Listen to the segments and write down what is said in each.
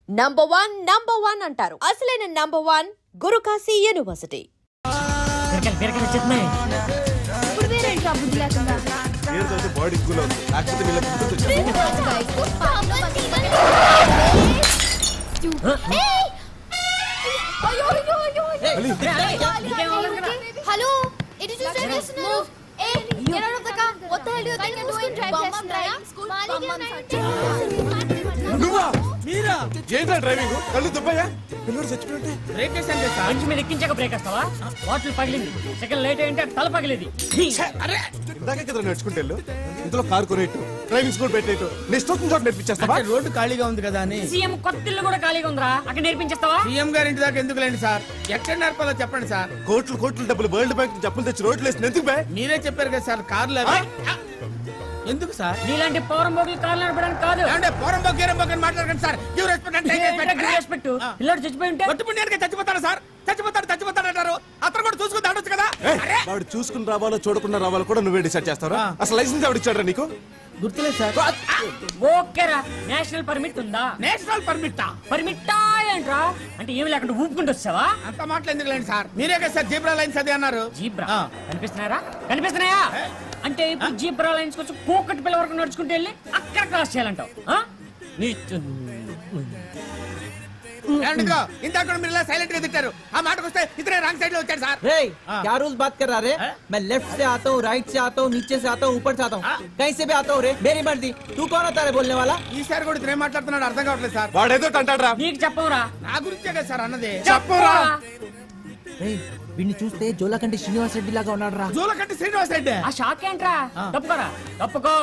Number one అంటారు. అసలైన number 1 Gurukashi university. Hello, it is just move. Hey, get out of the car. What the hell do you think you're doing? Drive lesson, right? School మీరా ఏంటా driving? కళ్ళు దుబ్బయ్యా, పిల్లడు చచ్చిపోయింటే break వేసాను sir. మంచి మీద ఎక్కించాక break వేస్తావా? Bottle పగిలింది, సెకండ్ లేట్ అయ్యింటే తల పగిలింది. అరే ఇందాకే కదా నేర్చుకుంటే ఇందులో కారు కొనేట్టు, డ్రైవింగ్ స్కూల్ పెట్టేట్టు, నీ ఇష్టం చోట నేర్పించేస్తావా? రోడ్డు ఖాళీగా ఉంది కదా అని. సీఎం కొత్త ఇల్లు కూడా ఖాళీగా ఉందిరా, అక్కడ నేర్పించేస్తావా? సీఎం గారి ఇంటి దాకా ఎందుకు లేండి సార్, ఎక్కడ నేర్పాలో చెప్పండి సార్. కోట్లు డబ్బులు వరల్డ్ బ్యాంక్ చెప్పులు తెచ్చి రోడ్లు వేసి ఎందుకు బే? మీరే చెప్పారు కదా సార్ కార్లు ఎందుకు సార్? నీలాంటి పౌరం బోగులు కార్లు నడపడానికి కాదు. పౌరం బోగని మాట్లాడకండి సార్. రెస్పెక్ట్. పిల్లడు చచ్చిపోయి ఉంటే చచ్చిపోతాడు సార్, చచ్చిపోతాడు అంటారు. అతను కూడా చూసుకుని ఆడొచ్చు కదా. వాడు చూసుకుని రావాలో చూడకుండా రావాలో కూడా నువ్వే డిసైడ్ చేస్తారా? అసలు లైసెన్స్ ఎవరు ఇచ్చారా నీకు? గుర్తులేదు సార్. ఓకేరా, నేషనల్ పర్మిట్ ఉందా? నేషనల్ పర్మిట్టా ఏంట్రా? అంటే ఏమి లేకుండా ఊపుకుంటూ వచ్చావా? అంత మాటలు ఎందుకు లేండి సార్, మీరే కదా సార్ జీబ్రా లైన్స్ అది అన్నారు. జీబ్రా కనిపిస్తున్నాయా? అంటే ఇప్పుడు జీబ్రా లైన్స్ వచ్చి కోకటి పిల్ల వరకు నడుచుకుంటూ వెళ్ళి అక్కడ క్రాస్ చేయాలంటావు? ఇందాక మీరు ఇలా సైలెంట్ గా తిట్టారు, ఆ మాటకు వస్తే ఇతనే రాంగ్ సైడ్ లో వచ్చాడు సార్. क्या रूल्स बात कर रहा रे? मैं लेफ्ट से आता हूँ, राइट से आता हूँ, नीचे से आता हूँ, ऊपर से आता हूँ, कहीं से भी आता हूँ रे, मेरी मर्जी. तू कौन होता है बोलने वाला? ఈసారి కూడా ఇతనే మాట్లాడుతున్నాడు, అర్థం కావట్లేదు సార్. వాడేదో అంటాడురా. నీకు చెప్పవురా? నా గురించే కదా సార్ అన్నది. చెప్పరా? వీడిని చూస్తే జోలకంటి శ్రీనివాస్ రెడ్డి లాగా ఉన్నాడు రా. జోలకంటి శ్రీనివాస్ రెడ్డి? ఆ షాక్ ఏంట్రా? తప్పుకో.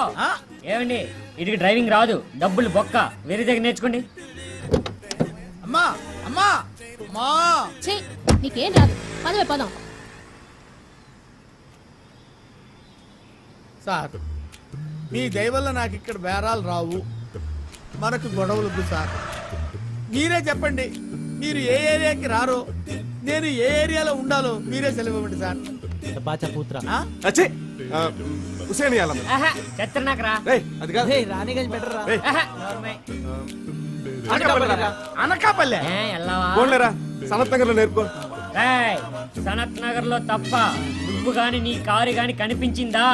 ఏమండి, ఇదికి డ్రైవింగ్ రాదు, డబ్బులు బొక్క, వేరే దగ్గర నేర్చుకోండి. అమ్మా అమ్మా అమ్మా, నీకేం రాదు, పదవే పదం. సార్ మీ దయ వల్ల నాకు ఇక్కడ బేరాలు రావు, మనకు గొడవలు సార్. మీరే చెప్పండి, మీరు ఏ ఏరియాకి రారో, నేను ఏ ఏరియాలో ఉండాలో మీరే సెలవు ఇవ్వండి సార్. బాచా పూత్రా హుసేన్ చెత్తనాకరా. అది కాదు, రాణిగంజ్ బెటర్ రా. అనకాపల్లె పోన్లేరా, సనత్ నగర్ లో నేర్పుకో. సనత్ నగర్ లో తప్ప నువ్వు గాని నీ కారు గాని కనిపించిందా?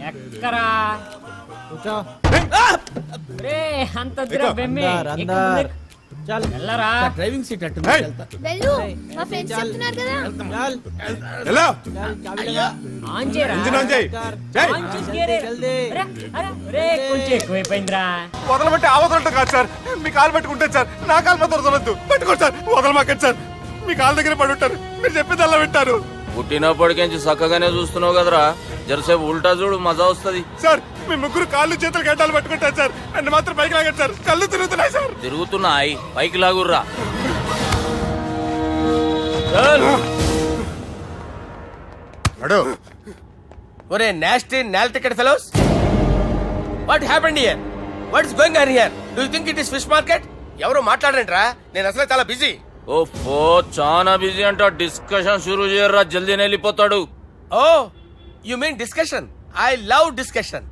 ఎక్కరా అంత బెమ్మి డ్రైవింగ్ సీట్ అట్టు వెళ్ళు, మా ఫ్రెండ్స్ చెప్తున్నారు కదా. ఎక్కువైపోయిందిరా. వదలబట్టి ఆ వదలటం కాదు సార్, మీ కాలు పట్టుకుంటే సార్, నా కాలు మాత్రం వదలొద్దు. పట్టుకోండి సార్, వదలమాకండి సార్, మీ కాలు దగ్గర పడి ఉంటారు, మీరు చెప్పేది అలా వింటారు. పుట్టినప్పటికేంచి చక్కగానే చూస్తున్నావు కదరా, జరసేపు ఉల్టా చూడు, మజా వస్తుంది. సార్ మీ ముగ్గురు కాళ్ళు చేతులు గడ్డాలు పట్టుకుంటారు సార్, నన్ను మాత్రం పైకి లాగండి సార్, కళ్ళు తిరుగుతున్నాయి సార్. తిరుగుతున్నాయి, పైకి లాగుర్రా. ఒరే నాస్టీ నాల్ ticket fellows, what happened here? What is going on here? Do you think it is fish market? ఎవరు మాట్లాడరంట్రా, నేను అసలే చాలా బిజీ. ఓఫో, చాలా బిజీ అంట. డిస్కషన్ షురూ చేయర్రా, జల్దీ వెళ్ళిపోతాడు. Oh you mean discussion? I love discussion,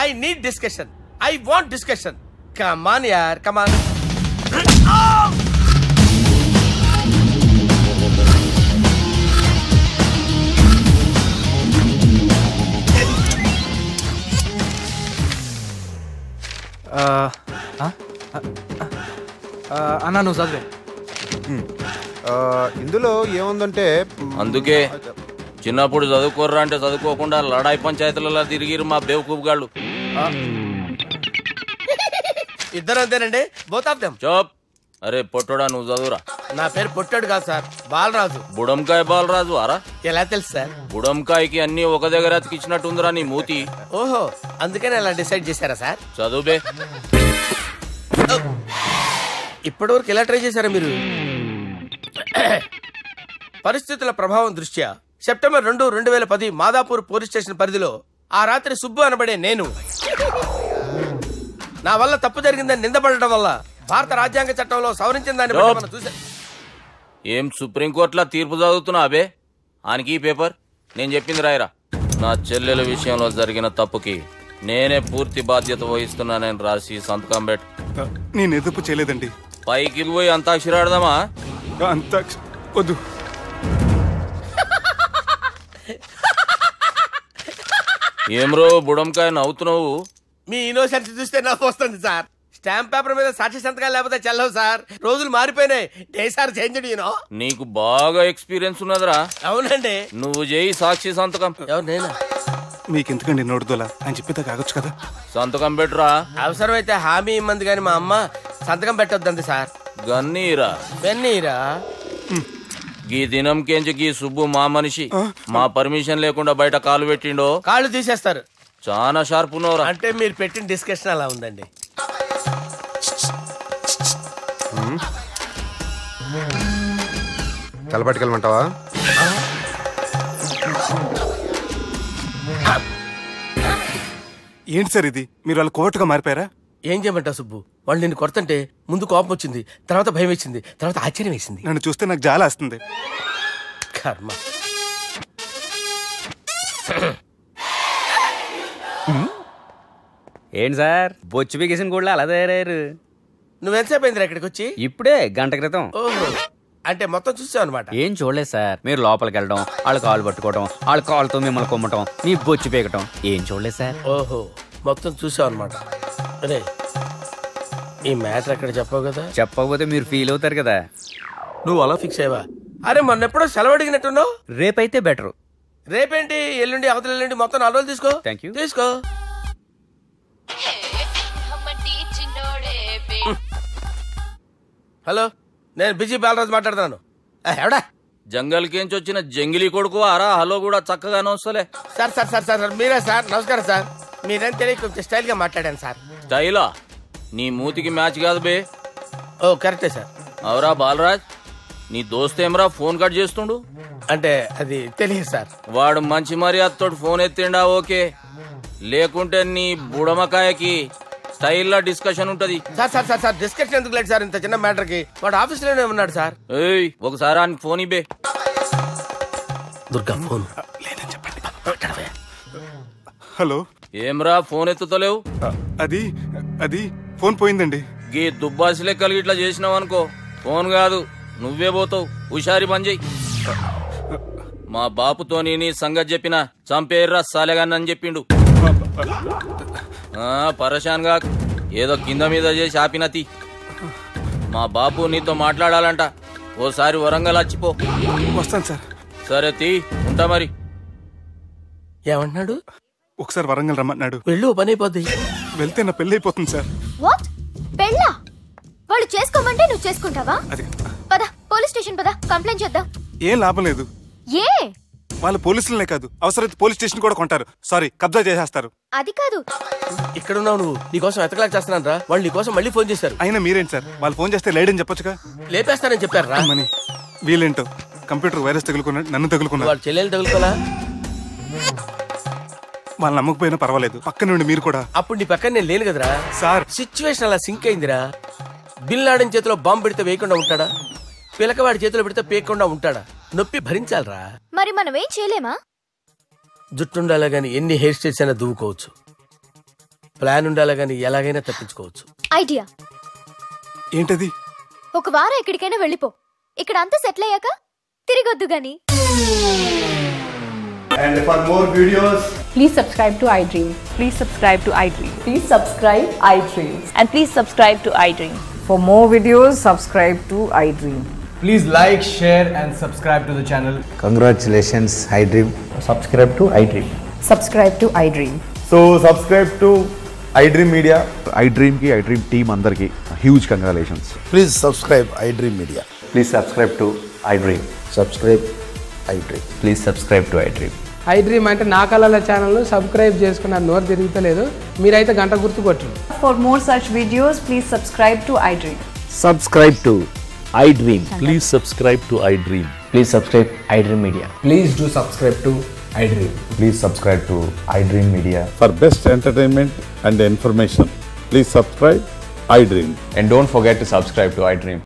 I need discussion, I want discussion. Come on యార్, కమ్ ఆన్. అన్నా నువ్వు చదివే. ఇందులో ఏముందంటే, అందుకే చిన్నప్పుడు చదువుకోర్రా అంటే చదువుకోకుండా లడాయి పంచాయతీలలో తిరిగిరు మా బేవకూఫ్ గాళ్ళు. ఇద్దరు అంతేనండి, బోత్ ఆఫ్ దెమ్. చోప్. అరే పొట్టోడా, నువ్వు చదువురా. నా పేరు పొట్టాడు కాదు సార్, బాలరాజు. బుడంకాయ బాలరాజు అరా? ఎలా తెలుసు సార్? బుడంకాయకి అన్ని ఒక దగ్గర అతికిచ్చినట్టుందిరా నీ మూతి. ఓహో, అందుకని అలా డిసైడ్ చేశారా సార్? చదువుబే. ఇప్పటి వరకు ఎలా ట్రై చేశారా మీరు? పరిస్థితుల ప్రభావం దృష్ట్యా సెప్టెంబర్ 2, 2010 మాదాపూర్ పోలీస్ స్టేషన్ పరిధిలో ఆ రాత్రి సుబ్బు అనబడే నేను నా వల్ల తప్పు జరిగిందని నిందపడటం వల్ల భారత రాజ్యాంగ చట్టంలో సవరించిన దాన్ని మనం చూసా. ఏం సుప్రీంకోర్టులో తీర్పు చదువుతున్నా అబే? ఆనికి ఈ పేపర్ నేను చెప్పింది రాయరా. నా చెల్లెల విషయంలో జరిగిన తప్పుకి నేనే పూర్తి బాధ్యత వహిస్తున్నానని రాసి సంతకం పెట్టు. నేను ఎదుపు చేయలేదండి. పైకి పోయి అంతాక్షరి ఆడదామా? అంతా వద్దు. ఏమ్రో బుడంకాయ నవ్వుతున్నావు? మీ ఇన్నోసెన్స్ చూస్తే నవ్వు వస్తుంది సార్. స్టాంప్ పేపర్ మీద సాక్షి సంతకాలు లేకపోతే చెల్లవు సార్. రోజులు మారిపోయినాయి. Day sir change you know. నీకు బాగా ఎక్స్పీరియన్స్ ఉన్నదిరా. అవునండి. నువ్వు చేయి సాక్షి సంతకం. ఎవరు నేనా? మీకెందుకండి నోడుదోలా అని చెప్పేదా కాగొచ్చు కదా. సంతకం పెట్టురా. అవసరమైతే హామీ ఇమ్మంది కానీ మా అమ్మ సంతకం పెట్టొద్దండి సార్. గన్నీరా వెన్నీరా. గీ దినంకేంచి గీ సుబ్బు మా మనిషి మా పర్మిషన్ లేకుండా బయట కాలు పెట్టిండో కాళ్ళు తీసేస్తారు. చాలా షార్ప్ ఉన్నవరా. అంటే మీరు పెట్టిన డిస్కషన్ అలా ఉందండి. తలపట్టుకెళ్ళమంటావా? ఏంటి సార్ ఇది? మీరు వాళ్ళ కోర్టుగా మారిపోయారా? ఏం చేయమంటావు సుబ్బు? వాళ్ళు నిన్ను కొడుతుంటే ముందు కోపం వచ్చింది, తర్వాత భయం వేసింది, తర్వాత ఆశ్చర్యం వేసింది. నన్ను చూస్తే నాకు జాలి వస్తుంది. కర్మ. ఏంటి సార్ బొచ్చు బిగేసిన కూడా అలా తయారయ్యారు? నువ్వెంతసేపు అయిందిరా ఇక్కడికి వచ్చి? ఇప్పుడే గంట క్రితం. ఓహో, అంటే మొత్తం చూసావు అనమాట. ఏం చూడలేదు సార్. మీరు లోపలికి వెళ్ళడం, వాళ్ళ కాలు పట్టుకోవడం, వాళ్ళ కాలుతో మిమ్మల్ని కొమ్మటం, మీ బొచ్చు పీకటం ఏం చూడలేదు సార్. ఓహో, మొత్తం చూసావు అనమాట. అరే ఈ మ్యాటర్ అక్కడ చెప్పావు కదా. చెప్పకపోతే మీరు ఫీల్ అవుతారు కదా. నువ్వు అలా ఫిక్స్ అయ్యవా? అరే మొన్నెప్పుడో సెలవు అడిగినట్టున్నావు. రేపైతే బెటర్. రేపేంటి, ఎల్లుండి, అవతల ఎల్లుండి, మొత్తం 4 రోజులు తీసుకో. Thank you. తీసుకో. హలో, నేను బిజీ బాలరాజు మాట్లాడుతున్నాను. ఎవడా? జంగల్కేంచి వచ్చిన జంగిలీ కొడుకు ఆరా. హలో కూడా చక్కగానే వస్తలే. సార్ సార్ సార్ సార్ మీరే సార్. నమస్కారం సార్. మీరేం తెలియక కొంచెం స్టైల్ గా మాట్లాడాను సార్. స్టైలా? నీ మూతికి మ్యాచ్ కాదు బే. ఓ కరెక్టే సార్. అవరా బాలరాజ్, నీ దోస్త్ ఏమరా ఫోన్ కట్ చేస్తుండు? అంటే అది తెలియదు సార్. వాడు మంచి మర్యాదతో ఫోన్ ఎత్తిండా ఓకే, లేకుంటే నీ బుడమకాయకి స్టైల్లో డిస్కషన్ ఉంటది. Sir sir sir sir discussion ఎందుకు లేదు సార్ ఇంత చిన్న మ్యాటర్ కి? వాడు ఆఫీస్ లోనే ఉన్నాడు సార్. ఏయ్ ఒకసారి ఆయనకి ఫోన్ ఇబ్బే. దుర్గా ఫోన్. హలో. ఏమ్రా ఫోన్ ఎత్తుతలేవు? అది అది ఫోన్ పోయిందండి. గీ దుబ్బాసి లెక్కలు ఇట్లా చేసినావు అనుకో, ఫోన్ కాదు నువ్వే పోతావు. హుషారి పని చెయ్యి. మా బాపుతో నీ సంగతి చెప్పిన చంపేర్రా సాలెగాన్ని అని చెప్పిండు. పరేషాన్ గా ఏదో కింద మీద చేసి ఆపినతి. మా బాపు నీతో మాట్లాడాలంట. ఓసారి వరంగల్ వచ్చిపో. వస్తాను సార్. సరే తీ, ఉంటా మరి. ఏమన్నాడు? ఒకసారి వరంగల్ రమ్మన్నాడు. వెళ్ళు, పని అయిపోద్ది. వెళ్తే నా పెళ్లి అయిపోతుంది సార్. వాట్? పెళ్ళా? వాళ్ళు చేసుకోమంటే నువ్వు చేసుకుంటావా? పద పోలీస్ స్టేషన్ పద, కంప్లైంట్ చేద్దాం. ఏం లాభం లేదు. ఏ? వాళ్ళు పోలీసులనే కాదు, అవసరమైతే పోలీస్ స్టేషన్ కూడా కొంటారు. సారీ, కబ్జా చేసేస్తారు. అది కాదు. ఇక్కడున్నావు నువ్వు, నీకోసం ఎతకలేక చేస్తున్నాను రా. వాళ్ళు నీకోసం మళ్ళీ ఫోన్ చేశారు. అయినా మీరేంటి సార్, వాళ్ళు ఫోన్ చేస్తే లేడని చెప్పొచ్చుగా. లేపేస్తానని చెప్పారు రా. మని వీళ్ళేంటో కంప్యూటర్ వైరస్ తగులుకున్నాడు, నన్ను తగులుకున్నాడు. వాళ్ళ చెల్లెలు తగులుకోలా? వాళ్ళు నమ్మకపోయినా పర్వాలేదు, పక్క నుండి మీరు కూడా. అప్పుడు నీ పక్కన నేను లేను కదరా సార్. సిచ్యువేషన్ అలా సింక్ అయిందిరా. బిల్ లాడన్ చేతిలో బాంబు పెడితే వేయకుండా ఉంటాడా? పిలకవాడి చేతిలో పెడితే పేయకుండా ఉంటాడా? నొప్పి భరించాలరా. మరి మనం ఏం చేయలేమా? జుట్టుండాలా గాని ఎన్ని హెయిర్ స్టైల్స్ అయినా దువ్వుకోవచ్చు. ప్లాన్ ఉండాలా గాని ఎలాగైనా తప్పించుకోవచ్చు. ఐడియా ఏంటది? ఒక వారం ఎక్కడికైనా వెళ్ళిపో. ఇక్కడ అంతా సెటిల్ అయ్యాక తిరిగొద్దు గాని. And for more videos, please subscribe to iDream. Please subscribe to iDream. Please subscribe iDream. And please subscribe to iDream. For more videos, subscribe to iDream. please like, share and subscribe to the channel. Congratulations, iDream. Subscribe to iDream. Subscribe to iDream. So subscribe to iDream Media. iDream ki iDream team andarki huge congratulations. Please subscribe iDream Media. Please subscribe to iDream. Subscribe iDream. Please subscribe to iDream. iDream అంటే నా కళల channel subscribe చేసుకున్న నోరు తిరుగుతలేదు. మీరైతే గంట గుర్తు కొట్టండి. For more such videos, please subscribe to iDream. Subscribe to iDream. Please subscribe to iDream. Please subscribe iDream Media. Please do subscribe to iDream. Please subscribe to iDream Media. For best entertainment and information, please subscribe iDream. And don't forget to subscribe to iDream.